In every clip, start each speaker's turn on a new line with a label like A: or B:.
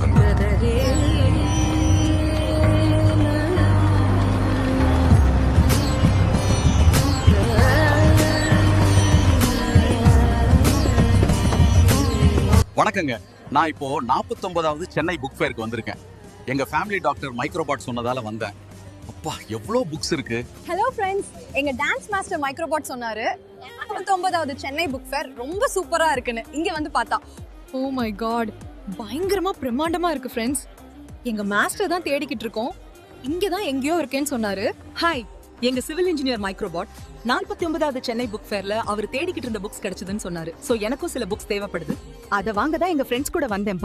A: வணக்கங்க. நான் இப்போ 49வது சென்னை புக் ஃபேருக்கு வந்திருக்கேன். எங்க ஃபேமிலி டாக்டர் மைக்ரோபாட் சொன்னதால வந்தேன். அப்பா எவ்வளவு புக்ஸ் இருக்கு.
B: ஹலோ ஃப்ரெண்ட்ஸ், எங்க டான்ஸ் மாஸ்டர் மைக்ரோபாட் சொன்னாரு 49வது சென்னை புக் ஃபேர் ரொம்ப சூப்பரா இருக்குன்னு. இங்க வந்து பார்த்தா
C: ஓ மை காட், பயங்கரமா பிரம்மாண்டமா இருக்கு ஃப்ரெண்ட்ஸ். எங்க மாஸ்டர் தான் தேடிக்கிட்டு இருக்கோம். இங்க தான் எங்கேயோ இருக்கேன்னு சொன்னாரு.
D: ஹாய், எங்க சிவில் இன்ஜினியர் மைக்ரோபாட் 49வது சென்னை புக் ஃபேர்ல அவர் தேடிக்கிட்டு இருந்த புக்ஸ் கிடைச்சதுன்னு சொன்னாரு. சோ எனக்கும் சில புக்ஸ் தேவைப்படுது. அத வாங்க தான் எங்க ஃப்ரெண்ட்ஸ் கூட வந்தேன்.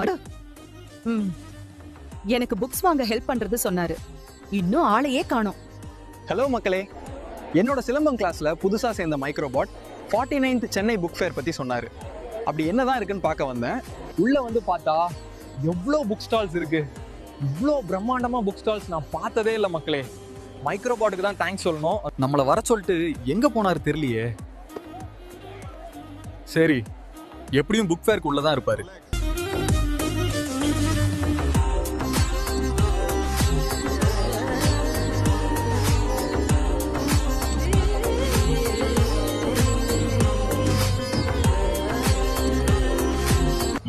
D: எனக்கு புக்ஸ் வாங்க ஹெல்ப் பண்றது சொன்னாரு. இன்னும் ஆளையே காணோம்.
E: ஹலோ மக்களே, என்னோட சிலம்பம் கிளாஸ்ல புதுசா சேர்ந்த மைக்ரோபாட் 49th சென்னை புக் ஃபேர் பத்தி சொன்னாரு. அப்படி என்னதான் இருக்குன்னு பார்க்க வந்தேன். உள்ள வந்து பார்த்தா எவ்வளோ புக் ஸ்டால்ஸ் இருக்கு. இவ்வளோ பிரம்மாண்டமா புக் ஸ்டால்ஸ் நான் பார்த்ததே இல்லை மக்களே. மைக்ரோபாட்டுக்கு தான் தேங்க்ஸ் சொல்லணும்.
A: நம்மள வர சொல்லிட்டு எங்க போனாரு தெரியலையே. சரி, எப்படியும் புக் ஃபேருக்கு உள்ளதான் இருப்பாரு.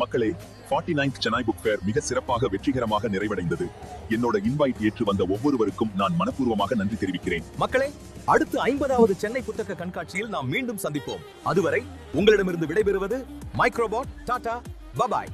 F: மக்களே, 49th சென்னை புக் ஃபேர் மிக சிறப்பாக வெற்றிகரமாக நிறைவடைந்தது. என்னோட இன்வைட் ஏற்று வந்த ஒவ்வொருவருக்கும் நான் மனப்பூர்வமாக நன்றி தெரிவிக்கிறேன்.
G: மக்களே, அடுத்து 50வது சென்னை புத்தக கண்காட்சியில் நாம் மீண்டும் சந்திப்போம். அதுவரை உங்களிடமிருந்து விடைபெறுவது மைக்ரோபாட். டாடா, பபாய்.